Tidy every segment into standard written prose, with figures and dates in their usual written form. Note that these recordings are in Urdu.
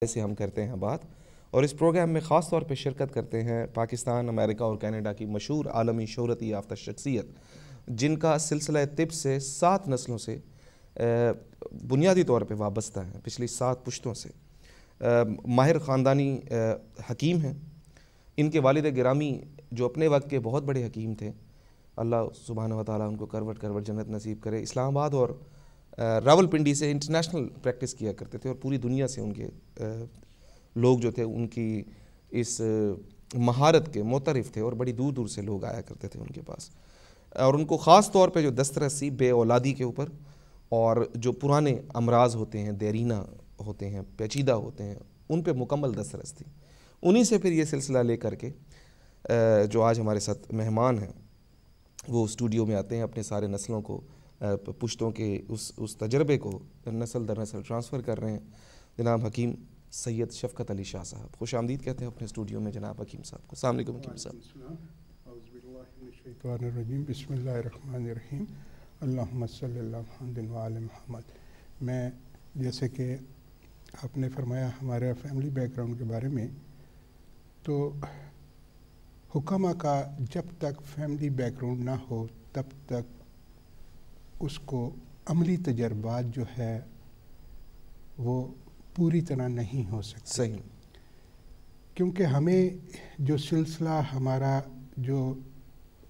سے ہم کرتے ہیں بات، اور اس پروگرام میں خاص طور پہ شرکت کرتے ہیں پاکستان، امریکہ اور کینیڈا کی مشہور عالمی شہرت یافتہ شخصیت، جن کا سلسلہ طب سے 7 نسلوں سے بنیادی طور پہ وابستہ ہیں، پچھلی 7 پشتوں سے ماہر خاندانی حکیم ہیں۔ ان کے والد گرامی جو اپنے وقت کے بہت بڑے حکیم تھے، اللہ سبحانہ و تعالیٰ ان کو کروٹ کروٹ جنت نصیب کرے، اسلام آباد اور راولپنڈی سے انٹرنیشنل پریکٹس کیا کرتے تھے، اور پوری دنیا سے ان کے لوگ جو تھے ان کی اس مہارت کے معترف تھے، اور بڑی دور دور سے لوگ آیا کرتے تھے ان کے پاس، اور ان کو خاص طور پہ جو دسترسی بے اولادی کے اوپر اور جو پرانے امراض ہوتے ہیں، دیرینہ ہوتے ہیں، پیچیدہ ہوتے ہیں، ان پہ مکمل دسترس تھی۔ انہی سے پھر یہ سلسلہ لے کر کے جو آج ہمارے ساتھ مہمان ہیں وہ اسٹوڈیو میں آتے ہیں، اپنے سارے نسلوں کو، پشتوں کے اس تجربے کو نسل در نسل ٹرانسفر کر رہے ہیں۔ جناب حکیم سید شفقت علی شاہ صاحب، خوش آمدید کہتے ہیں اپنے اسٹوڈیو میں جناب حکیم صاحب کو۔ السلام علیکم حکیم صاحب۔ اعوذ باللہ من الشیطان الرجیم، بسم اللہ الرحمن الرحیم، اللہم صلی اللہ محمد وعلی محمد۔ میں جیسے کہ آپ نے فرمایا ہمارے فیملی بیک گراؤنڈ کے بارے میں، تو حکمہ کا جب تک فیملی بیک گراؤنڈ نہ ہو تب تک اس کو عملی تجربات جو ہے وہ پوری طرح نہیں ہو سکتے۔ صحیح۔ کیونکہ ہمیں جو سلسلہ ہمارا جو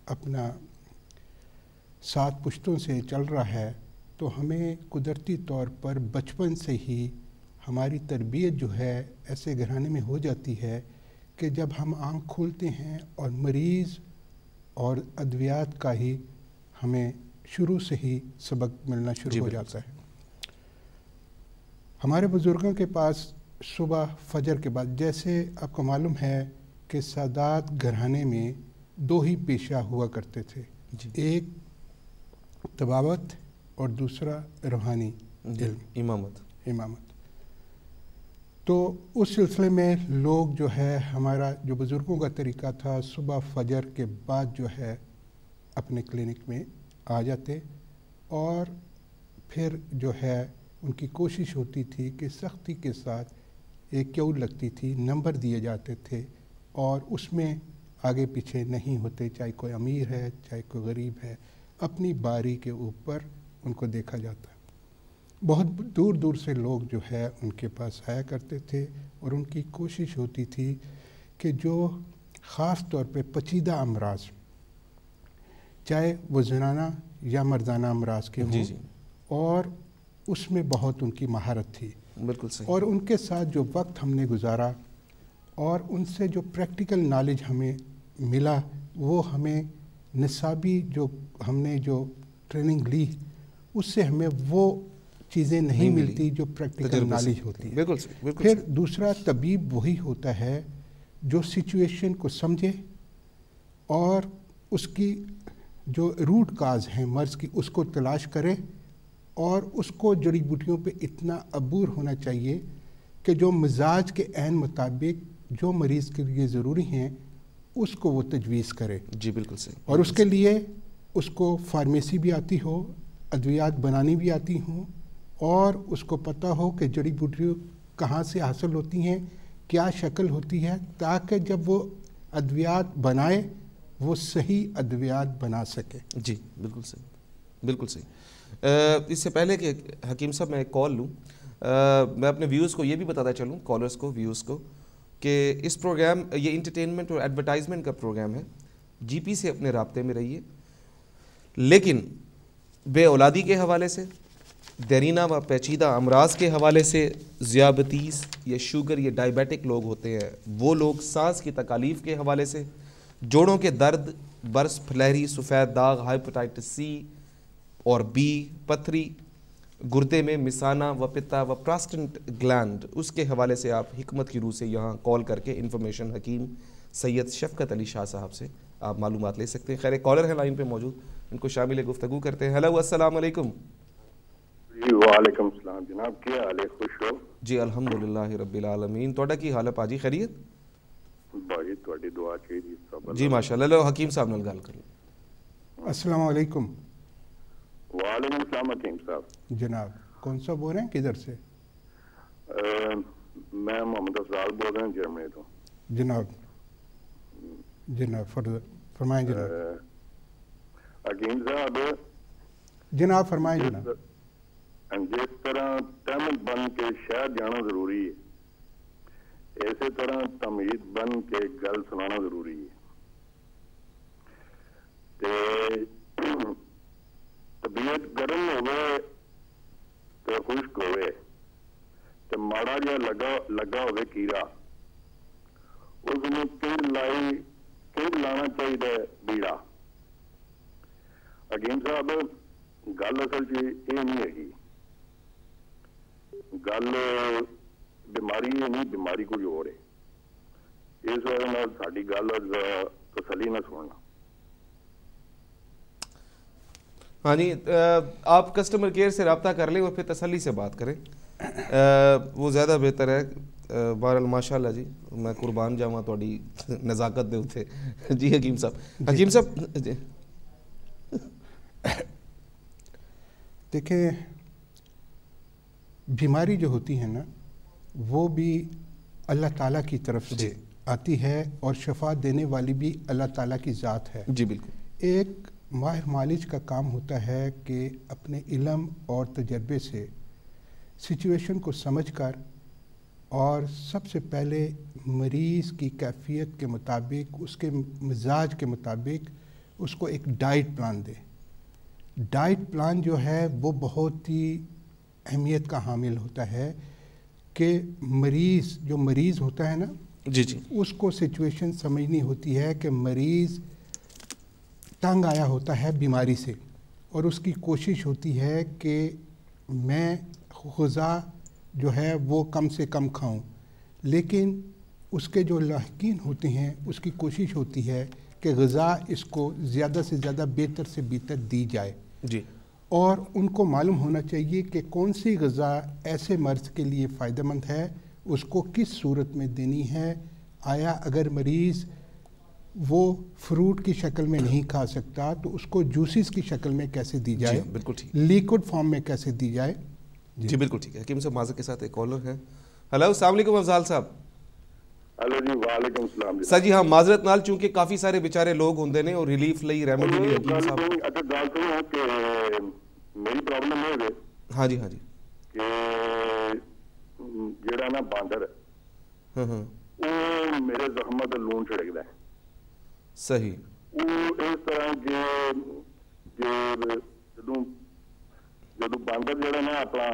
اپنا 7 پشتوں سے چل رہا ہے، تو ہمیں قدرتی طور پر بچپن سے ہی ہماری تربیت جو ہے ایسے گھرانے میں ہو جاتی ہے کہ جب ہم آنکھ کھولتے ہیں اور مریض اور ادویات کا ہی ہمیں شروع سے ہی سبق ملنا شروع ہو جاتا ہے۔ ہمارے بزرگوں کے پاس صبح فجر کے بعد، جیسے آپ کو معلوم ہے کہ سادات گھرانے میں 2 ہی پیشہ ہوا کرتے تھے، ایک طباوت اور دوسرا روحانی علم، امامت۔ تو اس سلسلے میں لوگ جو ہے، ہمارا جو بزرگوں کا طریقہ تھا، صبح فجر کے بعد جو ہے اپنے کلینک میں آ جاتے، اور پھر جو ہے ان کی کوشش ہوتی تھی کہ سختی کے ساتھ ایک کیو لگتی تھی، نمبر دیے جاتے تھے، اور اس میں آگے پیچھے نہیں ہوتے، چاہے کوئی امیر ہے چاہے کوئی غریب ہے، اپنی باری کے اوپر ان کو دیکھا جاتا ہے۔ بہت دور دور سے لوگ جو ہے ان کے پاس آیا کرتے تھے، اور ان کی کوشش ہوتی تھی کہ جو خاص طور پہ پیچیدہ امراض، چاہے وہ زنانہ یا مردانہ امراض کے ہوں، اور اس میں بہت ان کی مہارت تھی۔ بالکل صحیح۔ اور ان کے ساتھ جو وقت ہم نے گزارا اور ان سے جو پریکٹیکل نالج ہمیں ملا، وہ ہمیں نصابی جو ہم نے جو ٹریننگ لی اس سے ہمیں وہ چیزیں نہیں ملتی جو پریکٹیکل نالج ہوتی ہے۔ پھر دوسرا، طبیب وہی ہوتا ہے جو سچویشن کو سمجھے اور اس کی جو روٹ کاز ہیں مرض کی اس کو تلاش کرے، اور اس کو جڑی بوٹیوں پہ اتنا عبور ہونا چاہیے کہ جو مزاج کے عین مطابق جو مریض کے لیے ضروری ہیں اس کو وہ تجویز کرے۔ جی بالکل صحیح۔ اور اس کے لیے اس کو فارمیسی بھی آتی ہو، ادویات بنانی بھی آتی ہوں، اور اس کو پتہ ہو کہ جڑی بوٹیوں کہاں سے حاصل ہوتی ہیں، کیا شکل ہوتی ہے، تاکہ جب وہ ادویات بنائے وہ صحیح ادویات بنا سکے۔ جی بالکل صحیح، بالکل صحیح۔ اس سے پہلے کہ حکیم صاحب میں ایک کال لوں، میں اپنے ویوز کو یہ بھی بتاتا چلوں، کالرز کو، ویوز کو، کہ اس پروگرام، یہ انٹرٹینمنٹ اور ایڈورٹائزمنٹ کا پروگرام ہے، جی پی سے اپنے رابطے میں رہیے، لیکن بے اولادی کے حوالے سے، دیرینہ و پیچیدہ امراض کے حوالے سے، ذیابطیس یا شوگر یا ڈائبیٹک لوگ ہوتے ہیں وہ لوگ، سانس کی تکالیف کے حوالے سے، جوڑوں کے درد، برس، پھلیری، سفید داغ، ہیپاٹائٹس سی اور بی، پتھری، گردے میں مثانہ و پتا و پراسٹنٹ گلینڈ، اس کے حوالے سے آپ حکمت کی روح سے یہاں کال کر کے انفارمیشن حکیم سید شفقت علی شاہ صاحب سے آپ معلومات لے سکتے ہیں۔ خیر، ایک کالر ہے لائن پہ موجود، ان کو شامل گفتگو کرتے ہیں۔ ہیلو، السلام علیکم۔ جی وعلیکم السلام جناب، کیا حال ہے؟ خوش ہو؟ جی الحمدللہ رب العالمین، توڑا کی حال ہے پاجی؟ خیریت؟ باجی تواڈی دعا چاہیے سب۔ جی ماشاءاللہ۔ لو حکیم صاحب نال گل کرو۔ السلام علیکم۔ وعلیکم السلام حکیم صاحب۔ جناب کون سا بول رہے ہیں، کدھر سے؟ میں محمد افضال بول رہا ہوں جرمنی تو. جناب فرمائیں جناب. حکیم صاحب جناب فرمائیں جناب. جس طرح تحمل بن کے شہر جانا ضروری ہے اسی طرح تمہید بن کے گل سنانا ضروری ہے. طبیعت گرم ہوئے تو خشک ہوئے تو ماڑا جہا لگا ہوئے کیڑا اس میں کیڑ لانا چاہیے بیڑا. حکیم صاحب گل اصل یہ نہیں ہے گل بیماری نہیں بیماری کچھ ہو رہے اس وجہ سے ساری گل تسلی نہ سننا. ہاں جی آپ کسٹمر کیئر سے رابطہ کر لیں اور پھر تسلی سے بات کریں وہ زیادہ بہتر ہے. بہرحال ماشاء اللہ جی میں قربان جاواں تہاڈی نزاکت دے اوتے. جی حکیم صاحب دیکھیں بیماری جو ہوتی ہے نا وہ بھی اللہ تعالیٰ کی طرف سے آتی ہے اور شفا دینے والی بھی اللہ تعالیٰ کی ذات ہے. جی بالکل. ایک ماہر معالج کا کام ہوتا ہے کہ اپنے علم اور تجربے سے سچویشن کو سمجھ کر اور سب سے پہلے مریض کی کیفیت کے مطابق اس کے مزاج کے مطابق اس کو ایک ڈائٹ پلان دے. ڈائٹ پلان جو ہے وہ بہت ہی اہمیت کا حامل ہوتا ہے کہ مریض ہوتا ہے نا جی اس کو سچویشن سمجھنی ہوتی ہے کہ مریض تنگ آیا ہوتا ہے بیماری سے اور اس کی کوشش ہوتی ہے کہ میں غذا جو ہے وہ کم سے کم کھاؤں لیکن اس کے جو لاحقین ہوتے ہیں اس کی کوشش ہوتی ہے کہ غذا اس کو زیادہ سے زیادہ بہتر سے بہتر دی جائے. جی. اور ان کو معلوم ہونا چاہیے کہ کون سی غذا ایسے مرض کے لیے فائدہ مند ہے اس کو کس صورت میں دینی ہے. آیا اگر مریض وہ فروٹ کی شکل میں نہیں کھا سکتا تو اس کو جوسز کی شکل میں کیسے دی جائے. جی بالکل ٹھیک. لیکوڈ فارم میں کیسے دی جائے. جی بالکل ٹھیک ہے. حکیم صاحب معذرت کے ساتھ ایک کالر ہے. ہلو السلام علیکم افضال صاحب. ہلو جی وعلیکم السلام. سر جی ہاں معذرت نال چونکہ کافی سارے بیچارے لوگ ہوندے نے اور ریلیف لئی ریمیڈی لئی حکیم صاحب. اچھا گل سنو کہ میری پرابلم ہے ہاں جی کہ جڑا نا باندر وہ میرے زخموں تے لون چھڑکدا ہے. صحیح. وہ اس طرح کہ جدوں باندر جڑا نا اپنا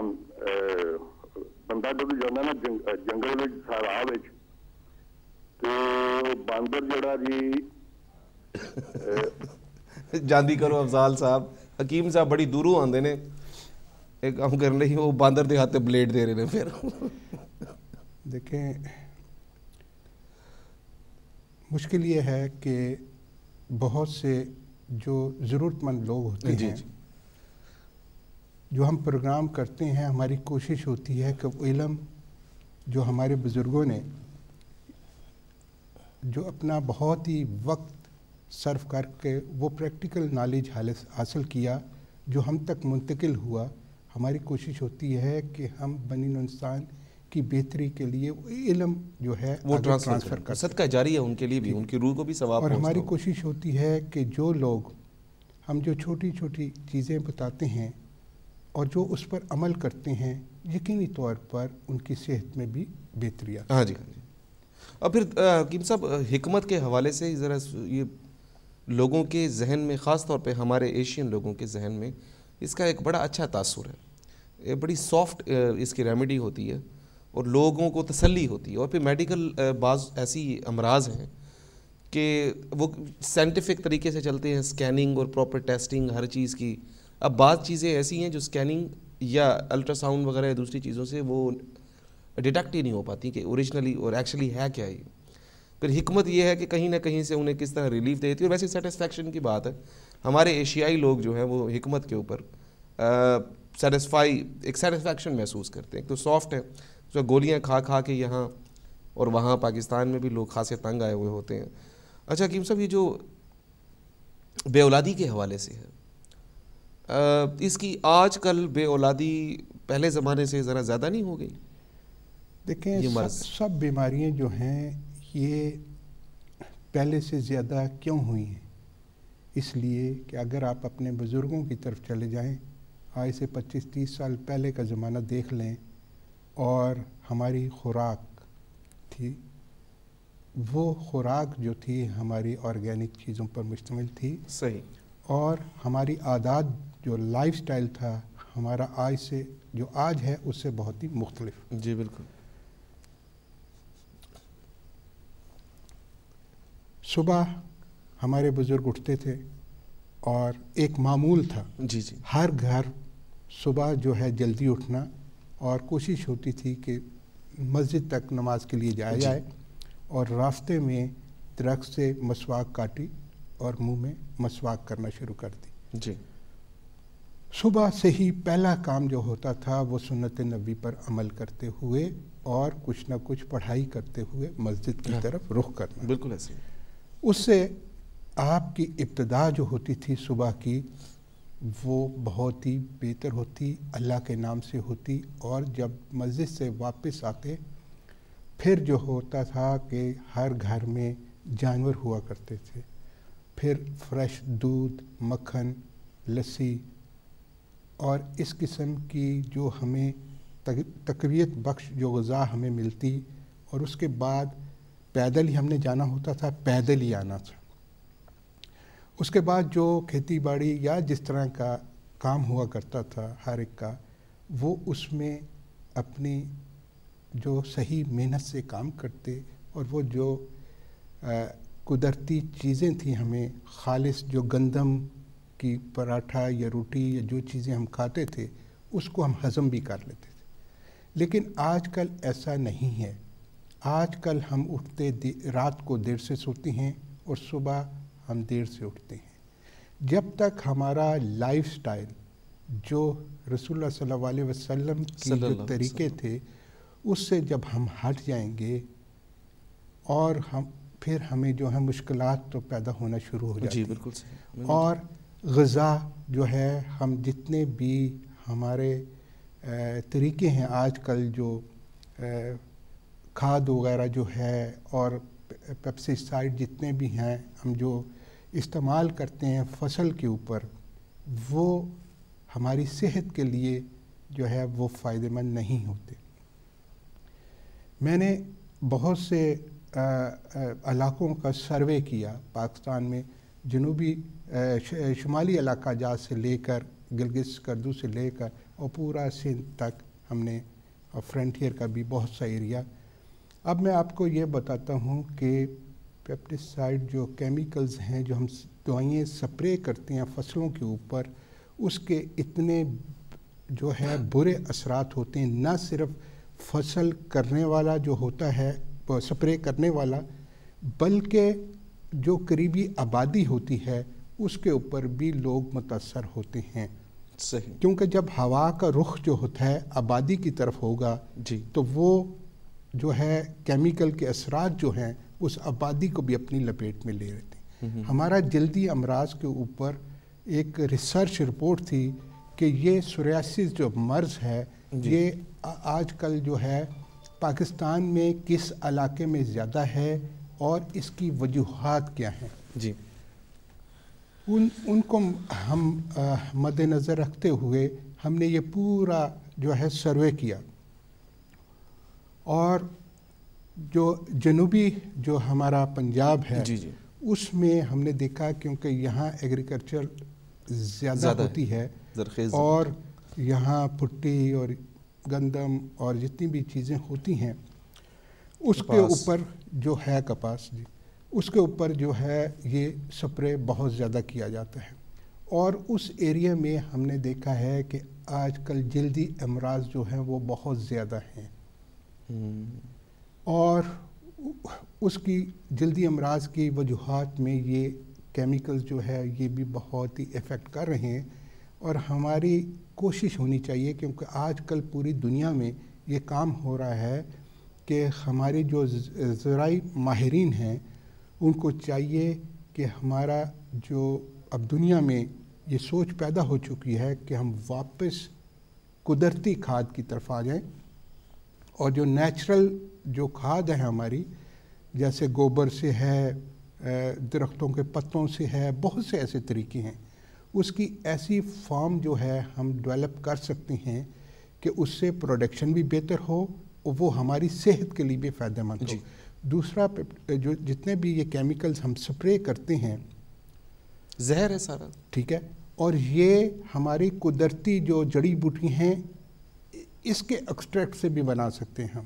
بندہ جدوں جانا نا جنگل وچ صحرا وچ تو باندر جڑا جی جاندی کرو افضال صاحب. حکیم صاحب بڑی دوروں آندے نے ایک کام کرن لئی وہ باندر دے ہاتھ بلیڈ دے رہے نے. پھر دیکھیں مشکل یہ ہے کہ بہت سے جو ضرورت مند لوگ ہوتے ہیں جو ہم پروگرام کرتے ہیں ہماری کوشش ہوتی ہے کہ وہ علم جو ہمارے بزرگوں نے جو اپنا بہت ہی وقت صرف کر کے وہ پریکٹیکل نالج حاصل کیا جو ہم تک منتقل ہوا ہماری کوشش ہوتی ہے کہ ہم بنی نوع انسان کی بہتری کے لیے علم جو ہے وہ ٹرانسفر کر صدقہ جاری ہے ان کے لیے بھی ان کی روح کو بھی ثواب. اور ہماری کوشش ہوتی ہے کہ جو لوگ ہم جو چھوٹی چھوٹی چیزیں بتاتے ہیں اور جو اس پر عمل کرتے ہیں یقینی طور پر ان کی صحت میں بھی بہتری آتی ہے. ہاں جی. اور پھر حکیم صاحب حکمت کے حوالے سے ذرا یہ لوگوں کے ذہن میں خاص طور پہ ہمارے ایشین لوگوں کے ذہن میں اس کا ایک بڑا اچھا تاثر ہے. یہ بڑی سافٹ اس کی ریمیڈی ہوتی ہے اور لوگوں کو تسلی ہوتی ہے. اور پھر میڈیکل بعض ایسی امراض ہیں کہ وہ سائنٹیفک طریقے سے چلتے ہیں اسکیننگ اور پراپر ٹیسٹنگ ہر چیز کی. اب بعض چیزیں ایسی ہیں جو اسکیننگ یا الٹرا ساؤنڈ وغیرہ یا دوسری چیزوں سے وہ ڈیٹیکٹ ہی نہیں ہو پاتی کہ اوریجنلی اور ایکچولی ہے کیا یہ. پھر حکمت یہ ہے کہ کہیں نہ کہیں سے انہیں کس طرح ریلیف دیتی ہے. اور ویسے سیٹسفیکشن کی بات ہے ہمارے ایشیائی لوگ جو ہیں وہ حکمت کے اوپر ایک سیٹسفیکشن محسوس کرتے ہیں. تو سافٹ ہے جو گولیاں کھا کے یہاں اور وہاں پاکستان میں بھی لوگ خاصے تنگ آئے ہوئے ہوتے ہیں. اچھا حکیم صاحب یہ جو بے اولادی کے حوالے سے ہے اس کی آج کل بے اولادی پہلے زمانے سے ذرا زیادہ نہیں ہو گئی؟ دیکھیں سب بیماریاں جو ہیں یہ پہلے سے زیادہ کیوں ہوئی ہیں؟ اس لیے کہ اگر آپ اپنے بزرگوں کی طرف چلے جائیں، آج سے 25-30 سال پہلے کا زمانہ دیکھ لیں، اور ہماری خوراک تھی، وہ خوراک جو تھی ہماری آرگینک چیزوں پر مشتمل تھی. صحیح. اور ہماری عادات جو لائف سٹائل تھا ہمارا آج سے جو آج ہے اس سے بہت ہی مختلف. جی بالکل. صبح ہمارے بزرگ اٹھتے تھے اور ایک معمول تھا. جی جی. ہر گھر صبح جو ہے جلدی اٹھنا، اور کوشش ہوتی تھی کہ مسجد تک نماز کے لیے جایا جائے، اور راستے میں درخت سے مسواک کاٹی اور منہ میں مسواک کرنا شروع کر دی. جی. صبح سے ہی پہلا کام جو ہوتا تھا وہ سنت نبی پر عمل کرتے ہوئے اور کچھ نہ کچھ پڑھائی کرتے ہوئے مسجد کی طرف رخ کرنا. بالکل ایسے. اس سے آپ کی ابتدا جو ہوتی تھی صبح کی وہ بہت ہی بہتر ہوتی، اللہ کے نام سے ہوتی. اور جب مسجد سے واپس آتے پھر جو ہوتا تھا کہ ہر گھر میں جانور ہوا کرتے تھے، پھر فریش دودھ، مکھن، لسی اور اس قسم کی جو ہمیں تقویت بخش جو غذا ہمیں ملتی. اور اس کے بعد پیدل ہی ہم نے جانا ہوتا تھا، پیدل ہی آنا تھا. اس کے بعد جو کھیتی باڑی یا جس طرح کا کام ہوا کرتا تھا ہر ایک کا، وہ اس میں اپنی جو صحیح محنت سے کام کرتے، اور وہ جو قدرتی چیزیں تھیں ہمیں خالص، جو گندم کی پراٹھا یا روٹی یا جو چیزیں ہم کھاتے تھے اس کو ہم ہضم بھی کر لیتے تھے. لیکن آج کل ایسا نہیں ہے. آج کل ہم اٹھتے رات کو دیر سے سوتے ہیں اور صبح ہم دیر سے اٹھتے ہیں. جب تک ہمارا لائف سٹائل جو رسول اللہ صلی اللہ علیہ وسلم کے جو طریقے تھے اس سے جب ہم ہٹ جائیں گے، اور پھر ہمیں جو ہے مشکلات تو پیدا ہونا شروع ہو جاتی ہیں. جی بالکل صحیح. اور غذا جو ہے ہم جتنے بھی ہمارے طریقے ہیں آج کل، جو کھاد وغیرہ جو ہے اور پیپسی سائڈ جتنے بھی ہیں ہم جو استعمال کرتے ہیں فصل کے اوپر، وہ ہماری صحت کے لیے جو ہے وہ فائدہ مند نہیں ہوتے. میں نے بہت سے علاقوں کا سروے کیا پاکستان میں، جنوبی شمالی علاقہ جات سے لے کر گلگت سکردو سے لے کر اور پورا سندھ تک ہم نے، اور فرنٹیئر کا بھی بہت سا ایریا. اب میں آپ کو یہ بتاتا ہوں کہ پیپٹیسائڈ جو کیمیکلز ہیں جو ہم دوائیں سپرے کرتے ہیں فصلوں کے اوپر، اس کے اتنے جو ہے برے اثرات ہوتے ہیں. نہ صرف فصل کرنے والا جو ہوتا ہے سپرے کرنے والا، بلکہ جو قریبی آبادی ہوتی ہے اس کے اوپر بھی لوگ متاثر ہوتے ہیں. صحیح. کیونکہ جب ہوا کا رخ جو ہوتا ہے آبادی کی طرف ہوگا، جی، تو وہ جو ہے کیمیکل کے اثرات جو ہیں اس آبادی کو بھی اپنی لپیٹ میں لے لیتے ہیں. ہمارا جلدی امراض کے اوپر ایک ریسرچ رپورٹ تھی کہ یہ سوریاسس جو مرض ہے یہ آج کل جو ہے پاکستان میں کس علاقے میں زیادہ ہے اور اس کی وجوہات کیا ہیں. جی، ان کو ہم مد نظر رکھتے ہوئے ہم نے یہ پورا جو ہے سروے کیا. اور جو جنوبی جو ہمارا پنجاب ہے، جی جی، اس میں ہم نے دیکھا کیونکہ یہاں ایگریکلچر زیادہ ہوتی ہے، زرخیز، اور یہاں پھٹی اور گندم اور جتنی بھی چیزیں ہوتی ہیں اس کے اوپر جو ہے کپاس، جی اس کے اوپر جو ہے یہ سپرے بہت زیادہ کیا جاتا ہے. اور اس ایریا میں ہم نے دیکھا ہے کہ آج کل جلدی امراض جو ہیں وہ بہت زیادہ ہیں، اور اس کی جلدی امراض کی وجوہات میں یہ کیمیکلز جو ہے یہ بھی بہت ہی افیکٹ کر رہے ہیں. اور ہماری کوشش ہونی چاہیے، کیونکہ آج کل پوری دنیا میں یہ کام ہو رہا ہے کہ ہمارے جو زرعی ماہرین ہیں ان کو چاہیے کہ ہمارا جو اب دنیا میں یہ سوچ پیدا ہو چکی ہے کہ ہم واپس قدرتی کھاد کی طرف آ جائیں. اور جو نیچرل جو کھاد ہے ہماری، جیسے گوبر سے ہے، درختوں کے پتوں سے ہے، بہت سے ایسے طریقے ہیں، اس کی ایسی فارم جو ہے ہم ڈیولپ کر سکتے ہیں کہ اس سے پروڈکشن بھی بہتر ہو اور وہ ہماری صحت کے لیے بھی فائدہ مند ہو۔ دوسرا جو جتنے بھی یہ کیمیکلز ہم سپرے کرتے ہیں زہر ہے سارا، ٹھیک ہے، اور یہ ہماری قدرتی جو جڑی بوٹی ہیں اس کے ایکسٹریکٹ سے بھی بنا سکتے ہیں ہم،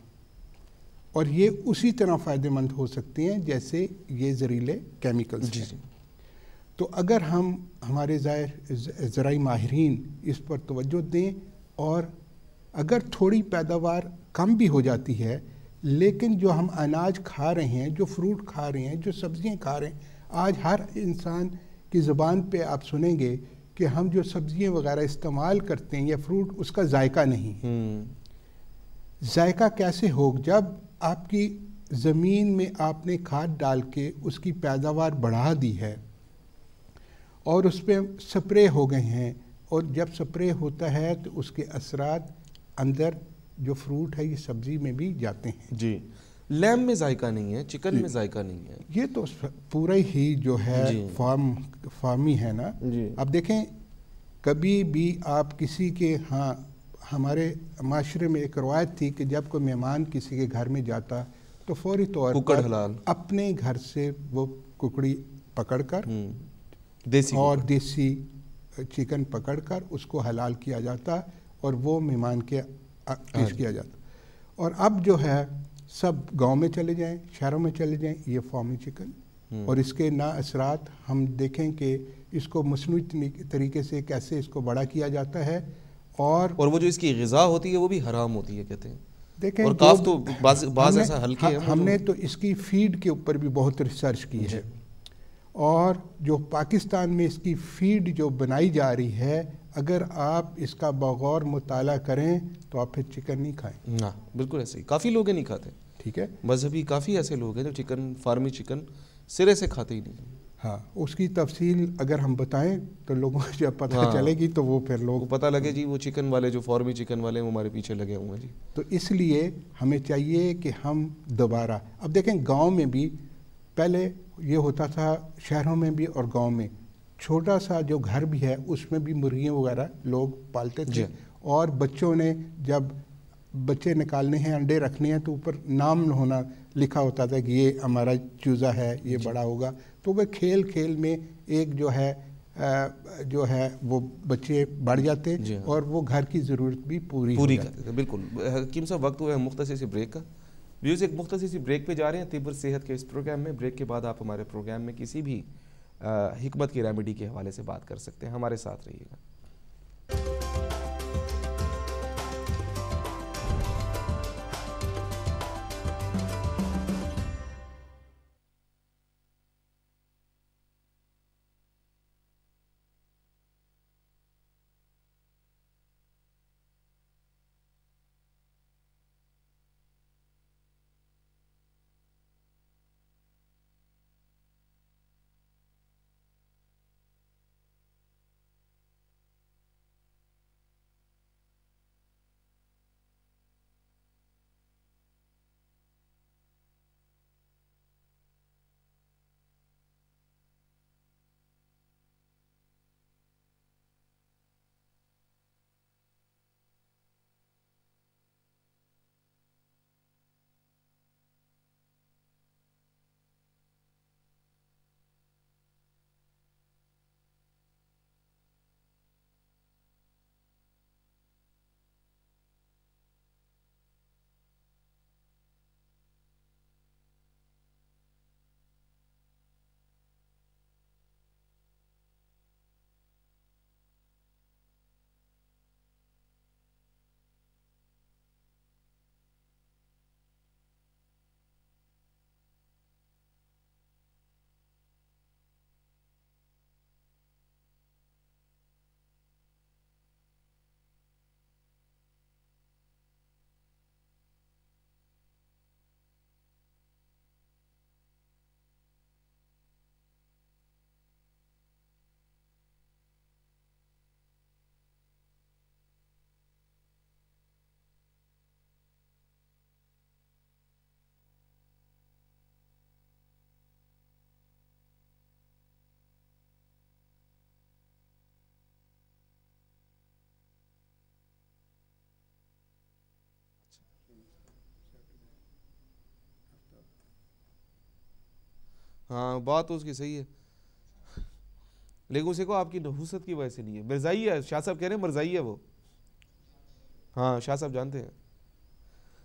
اور یہ اسی طرح فائدہ مند ہو سکتے ہیں جیسے یہ زہریلے کیمیکلز ہیں۔ تو اگر ہم ہمارے زرعی ماہرین اس پر توجہ دیں، اور اگر تھوڑی پیداوار کم بھی ہو جاتی ہے لیکن جو ہم اناج کھا رہے ہیں، جو فروٹ کھا رہے ہیں، جو سبزیاں کھا رہے ہیں، آج ہر انسان کی زبان پہ آپ سنیں گے کہ ہم جو سبزیاں وغیرہ استعمال کرتے ہیں یا فروٹ، اس کا ذائقہ نہیں۔ ذائقہ کیسے ہو؟ جب آپ کی زمین میں آپ نے کھاد ڈال کے اس کی پیداوار بڑھا دی ہے اور اس پہ سپرے ہو گئے ہیں، اور جب سپرے ہوتا ہے تو اس کے اثرات اندر جو فروٹ ہے یہ سبزی میں بھی جاتے ہیں۔ جی، لیمب میں ذائقہ نہیں ہے، چکن میں ذائقہ نہیں ہے، یہ تو پورا ہی جو ہے فارمی ہے نا۔ اب دیکھیں، کبھی بھی آپ کسی کے ہاں، ہمارے معاشرے میں ایک روایت تھی کہ جب کوئی مہمان کسی کے گھر میں جاتا تو فوری طور پر اپنے گھر سے وہ ککڑی پکڑ کر اور دیسی چکن پکڑ کر اس کو حلال کیا جاتا اور وہ مہمان کے پیش کیا جاتا۔ اور اب جو ہے سب گاؤں میں چلے جائیں، شہروں میں چلے جائیں، یہ فارمی چکن، اور اس کے نا اثرات ہم دیکھیں کہ اس کو مصنوعی طریقے سے کیسے اس کو بڑا کیا جاتا ہے، اور وہ جو اس کی غذا ہوتی ہے وہ بھی حرام ہوتی ہے کہتے ہیں۔ دیکھیں، اور کاف تو بعض ایسا ہلکے ہیں، ہم نے تو اس کی فیڈ کے اوپر بھی بہت ریسرچ کی ہے، اور جو پاکستان میں اس کی فیڈ جو بنائی جا رہی ہے، اگر آپ اس کا بغور مطالعہ کریں تو آپ پھر چکن نہیں کھائیں۔ ہاں بالکل ایسے ہی، کافی لوگ نہیں کھاتے، ٹھیک ہے، مذہبی کافی ایسے لوگ ہیں جو چکن، فارمی چکن سرے سے کھاتے ہی نہیں۔ ہاں، اس کی تفصیل اگر ہم بتائیں تو لوگوں کو جب پتہ چلے گی تو وہ پھر لوگ پتہ لگے جی وہ چکن والے جو فارمی چکن والے ہیں وہ ہمارے پیچھے لگے ہوئے ہیں جی۔ تو اس لیے ہمیں چاہیے کہ ہم دوبارہ، اب دیکھیں گاؤں میں بھی پہلے یہ ہوتا تھا، شہروں میں بھی اور گاؤں میں چھوٹا سا جو گھر بھی ہے اس میں بھی مرغیاں وغیرہ لوگ پالتے تھے، اور بچوں نے جب بچے نکالنے ہیں، انڈے رکھنے ہیں، تو اوپر نام ہونا لکھا ہوتا تھا کہ یہ ہمارا چوزا ہے، یہ بڑا ہوگا، تو وہ کھیل کھیل میں ایک جو ہے وہ بچے بڑھ جاتے اور وہ گھر کی ضرورت بھی پوری کرتے تھے۔ بالکل حکیم صاحب، وقت ہوا ہے مختصر سی بریک کا۔ ویوز ایک مختصر سی بریک پہ جا رہے ہیں طب اور صحت کے اس پروگرام میں۔ بریک کے بعد آپ ہمارے پروگرام میں کسی بھی حکمت کی ریمیڈی کے حوالے سے بات کر سکتے ہیں، ہمارے ساتھ رہیے گا۔ ہاں بات تو اس کی صحیح ہے، لیکن اسے کو آپ کی نحوست کی وجہ سے نہیں ہے. مرزائی ہے، شاہ صاحب کہہ رہے ہیں مرزائی ہے وہ. ہاں شاہ صاحب جانتے ہیں.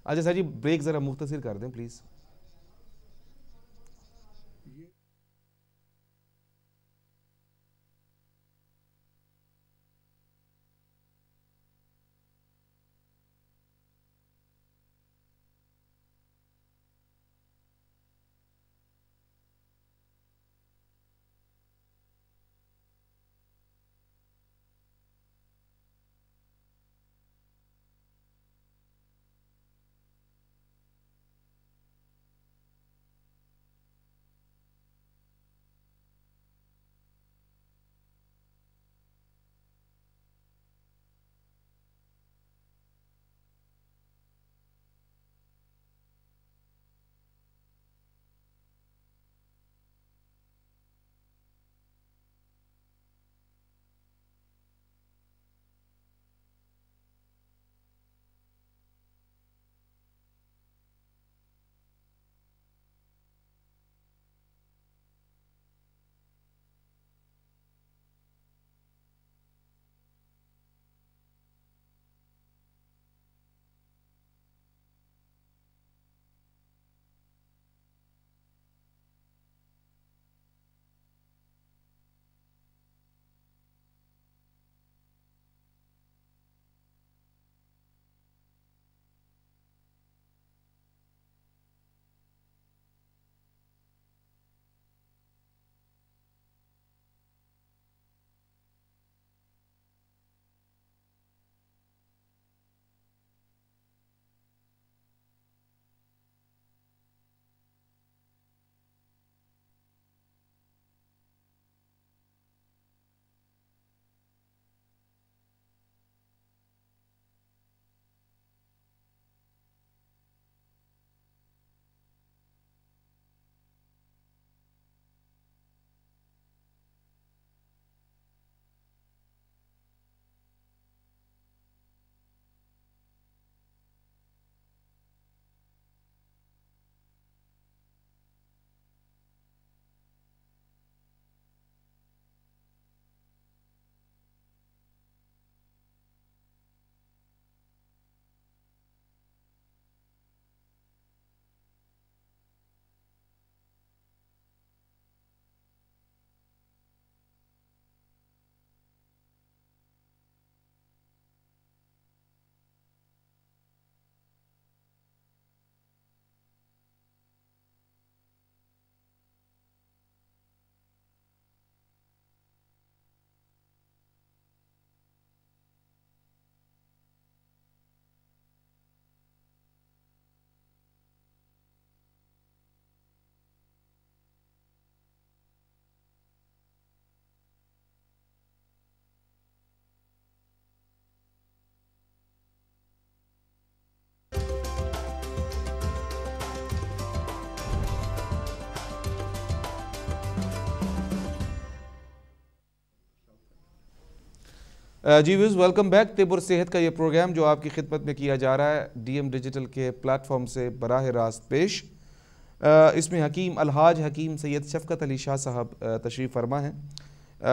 اچھا سر جی بریک ذرا مختصر کر دیں پلیز. جی ویوز ویلکم بیک. طب اور صحت کا یہ پروگرام جو آپ کی خدمت میں کیا جا رہا ہے ڈی ایم ڈیجیٹل کے پلیٹ فارم سے براہ راست پیش. اس میں حکیم الحاج حکیم سید شفقت علی شاہ صاحب تشریف فرما ہیں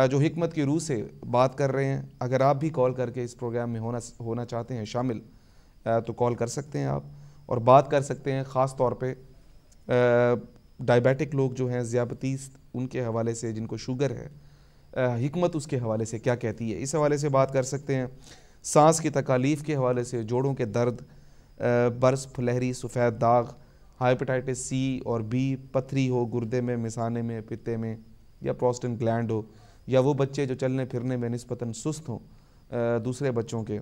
جو حکمت کی روح سے بات کر رہے ہیں. اگر آپ بھی کال کر کے اس پروگرام میں ہونا چاہتے ہیں شامل تو کال کر سکتے ہیں آپ اور بات کر سکتے ہیں. خاص طور پہ ڈائبیٹک لوگ جو ہیں ذیابطیس ان کے حوالے سے جن کو شوگر ہے حکمت اس کے حوالے سے کیا کہتی ہے اس حوالے سے بات کر سکتے ہیں. سانس کی تکالیف کے حوالے سے جوڑوں کے درد برس پھلہری سفید داغ ہائپیٹائٹس سی اور بی پتھری ہو گردے میں مثانے میں پتے میں یا پروسٹیٹ گلینڈ ہو یا وہ بچے جو چلنے پھرنے میں نسبتاً سست ہوں دوسرے بچوں کے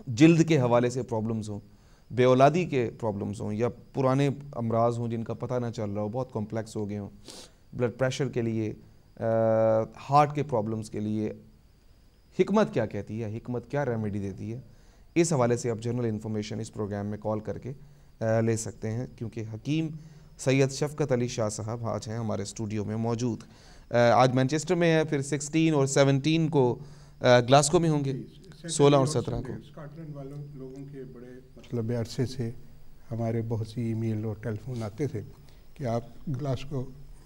جلد کے حوالے سے پرابلمز ہوں بے اولادی کے پرابلمز ہوں یا پرانے امراض ہوں جن کا پتہ نہ چل رہا ہو بہت کمپلیکس ہو گئے ہوں بلڈ پریشر کے لیے ہارٹ کے پرابلمز کے لیے حکمت کیا کہتی ہے حکمت کیا ریمیڈی دیتی ہے اس حوالے سے آپ جنرل انفارمیشن اس پروگرام میں کال کر کے لے سکتے ہیں کیونکہ حکیم سید شفقت علی شاہ صاحب آج ہیں ہمارے اسٹوڈیو میں موجود. آج مینچسٹر میں ہے پھر 16 اور 17 کو گلاسکو میں ہوں گے 16 اور 17 کو. اسکاٹ والوں لوگوں کے بڑے مطلب عرصے سے ہمارے بہت سی ای میل اور ٹیلی فون آتے تھے کہ آپ گلاسکو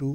2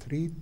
3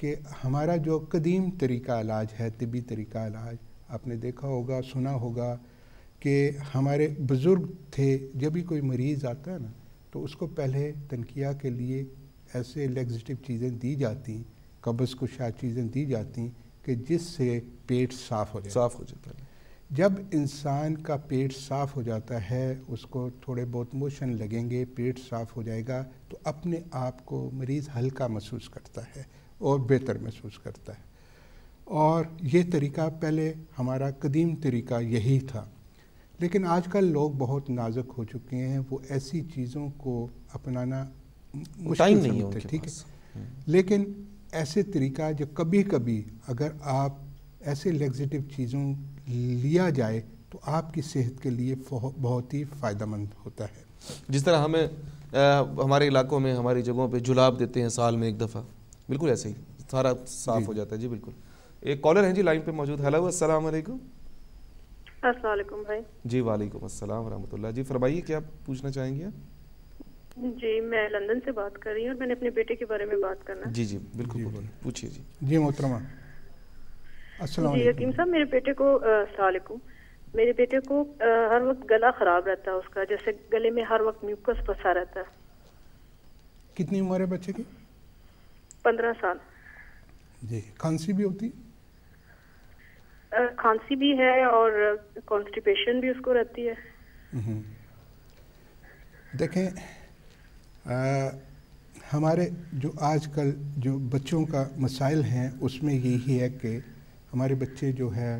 کہ ہمارا جو قدیم طریقہ علاج ہے، طبی طریقہ علاج، آپ نے دیکھا ہوگا، سنا ہوگا کہ ہمارے بزرگ تھے، جب بھی کوئی مریض آتا ہے نا تو اس کو پہلے تنقیہ کے لیے ایسے لیگزیٹو چیزیں دی جاتی، قبض کشا چیزیں دی جاتی کہ جس سے پیٹ صاف ہو جاتا ہے۔ جب انسان کا پیٹ صاف ہو جاتا ہے، اس کو تھوڑے بہت موشن لگیں گے، پیٹ صاف ہو جائے گا تو اپنے آپ کو مریض ہلکا محسوس کرتا ہے اور بہتر محسوس کرتا ہے۔ اور یہ طریقہ پہلے ہمارا قدیم طریقہ یہی تھا، لیکن آج کل لوگ بہت نازک ہو چکے ہیں، وہ ایسی چیزوں کو اپنانا مشکل سمجھتے ہیں، ٹھیک ہے، لیکن ایسے طریقہ جو کبھی کبھی اگر آپ ایسے لیگزیٹو چیزوں لیا جائے تو آپ کی صحت کے لیے بہت ہی فائدہ مند ہوتا ہے۔ جس طرح ہمیں ہمارے علاقوں میں ہماری جگہوں پہ جلاب دیتے ہیں سال میں ایک دفعہ، بالکل ایسے ہی سارا صاف ہو جاتا ہے۔ جی بالکل۔ ایک کالر ہیں جی لائن پہ موجود۔ ہیلو، السلام علیکم۔ السلام علیکم بھائی۔ جی وعلیکم السلام ورحمۃ اللہ۔ جی فرمائیے، کیا پوچھنا چاہیں گے؟ جی میں لندن سے بات کر رہی ہوں اور میں نے اپنے بیٹے کے بارے میں بات کرنا۔ جی جی بالکل پوچھیے۔ جی جی محترمہ، السلام علیکم۔ جی حکیم صاحب، میرے بیٹے کو السلام علیکم، میرے بیٹے کو ہر وقت گلا خراب رہتا ہے اس کا، جیسے گلے میں ہر وقت میوکس پھنسا رہتا ہے۔ کتنی عمر ہے بچے کی؟ 15 سال۔ جی، کھانسی بھی ہوتی؟ کھانسی بھی ہے اور کانسٹیپیشن بھی اس کو رہتی ہے۔ دیکھیں، ہمارے جو آج کل جو بچوں کا مسائل ہیں اس میں یہی ہے کہ ہمارے بچے جو ہے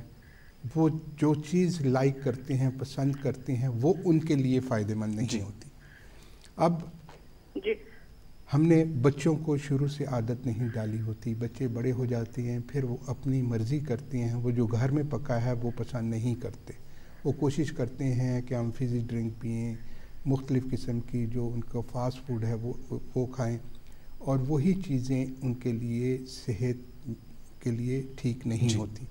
وہ جو چیز لائک کرتے ہیں، پسند کرتے ہیں، وہ ان کے لیے فائدہ مند نہیں ہوتی۔ اب ہم نے بچوں کو شروع سے عادت نہیں ڈالی ہوتی، بچے بڑے ہو جاتے ہیں، پھر وہ اپنی مرضی کرتے ہیں، وہ جو گھر میں پکا ہے وہ پسند نہیں کرتے، وہ کوشش کرتے ہیں کہ ہم فزی ڈرنک پئیں، مختلف قسم کی جو ان کا فاسٹ فوڈ ہے وہ کھائیں، اور وہی چیزیں ان کے لیے صحت کے لیے ٹھیک نہیں ہوتی۔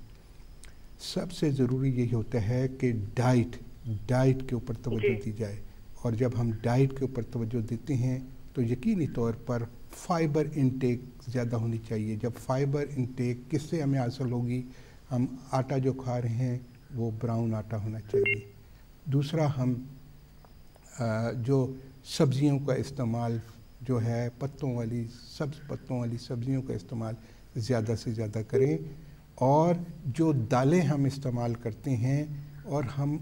سب سے ضروری یہی ہوتا ہے کہ ڈائٹ کے اوپر توجہ دی جائے، اور جب ہم ڈائٹ کے اوپر توجہ دیتے ہیں تو یقینی طور پر فائبر انٹیک زیادہ ہونی چاہیے۔ جب فائبر انٹیک کس سے ہمیں حاصل ہوگی؟ ہم آٹا جو کھا رہے ہیں وہ براؤن آٹا ہونا چاہیے۔ دوسرا، ہم جو سبزیوں کا استعمال جو ہے پتوں والی سبزیوں کا استعمال زیادہ سے زیادہ کریں، اور جو دالیں ہم استعمال کرتے ہیں، اور ہم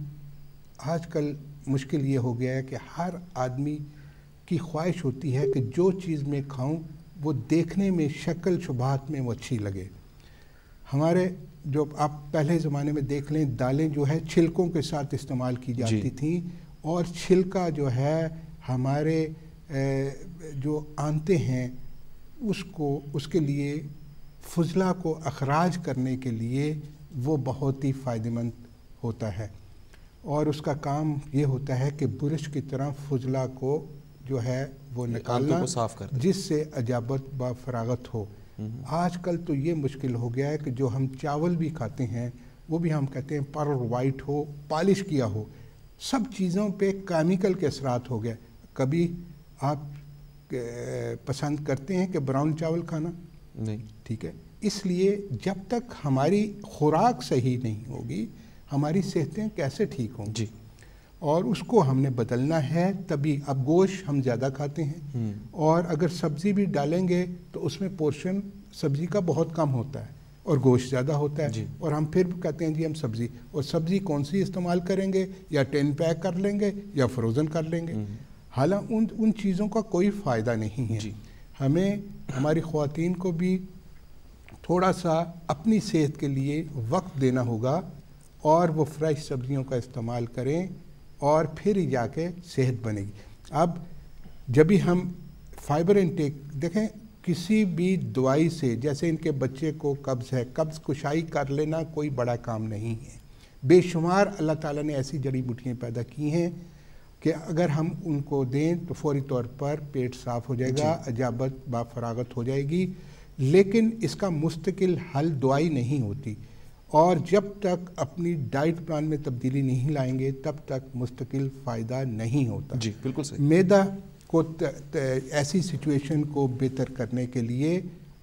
آج کل مشکل یہ ہو گیا ہے کہ ہر آدمی کی خواہش ہوتی ہے کہ جو چیز میں کھاؤں وہ دیکھنے میں شکل شبہات میں وہ اچھی لگے۔ ہمارے جو آپ پہلے زمانے میں دیکھ لیں، دالیں جو ہے چھلکوں کے ساتھ استعمال کی جاتی تھیں، اور چھلکا جو ہے ہمارے جو آنتے ہیں اس کے لیے فضلہ کو اخراج کرنے کے لیے وہ بہت ہی فائدہ مند ہوتا ہے، اور اس کا کام یہ ہوتا ہے کہ برش کی طرح فضلہ کو جو ہے وہ نکالنا، جس سے اجابت با فراغت ہو۔ آج کل تو یہ مشکل ہو گیا ہے کہ جو ہم چاول بھی کھاتے ہیں وہ بھی ہم کہتے ہیں پر وائٹ ہو، پالش کیا ہو، سب چیزوں پہ کیمیکل کے اثرات ہو گئے۔ کبھی آپ پسند کرتے ہیں کہ براؤن چاول کھانا؟ نہیں، ٹھیک ہے۔ اس لیے جب تک ہماری خوراک صحیح نہیں ہوگی ہماری صحتیں کیسے ٹھیک ہوں گی؟ اور اس کو ہم نے بدلنا ہے۔ تبھی اب گوشت ہم زیادہ کھاتے ہیں، اور اگر سبزی بھی ڈالیں گے تو اس میں پورشن سبزی کا بہت کم ہوتا ہے اور گوشت زیادہ ہوتا ہے، اور ہم پھر کہتے ہیں جی ہم سبزی کون سی استعمال کریں گے؟ یا 10 پیک کر لیں گے یا فروزن کر لیں گے، حالانکہ ان چیزوں کا کوئی فائدہ نہیں ہے۔ ہمیں ہماری خواتین کو بھی تھوڑا سا اپنی صحت کے لیے وقت دینا ہوگا، اور وہ فریش سبزیوں کا استعمال کریں، اور پھر جا کے صحت بنے گی۔ اب جب بھی ہم فائبر انٹیک دیکھیں، کسی بھی دوائی سے، جیسے ان کے بچے کو قبض ہے، قبض کشائی کر لینا کوئی بڑا کام نہیں ہے۔ بے شمار اللہ تعالیٰ نے ایسی جڑی بوٹیاں پیدا کی ہیں کہ اگر ہم ان کو دیں تو فوری طور پر پیٹ صاف ہو جائے گا، اجابت با فراغت ہو جائے گی، لیکن اس کا مستقل حل دوائی نہیں ہوتی، اور جب تک اپنی ڈائٹ پلان میں تبدیلی نہیں لائیں گے تب تک مستقل فائدہ نہیں ہوتا۔ جی بالکل صحیح۔ معدہ کو ایسی سچویشن کو بہتر کرنے کے لیے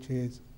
6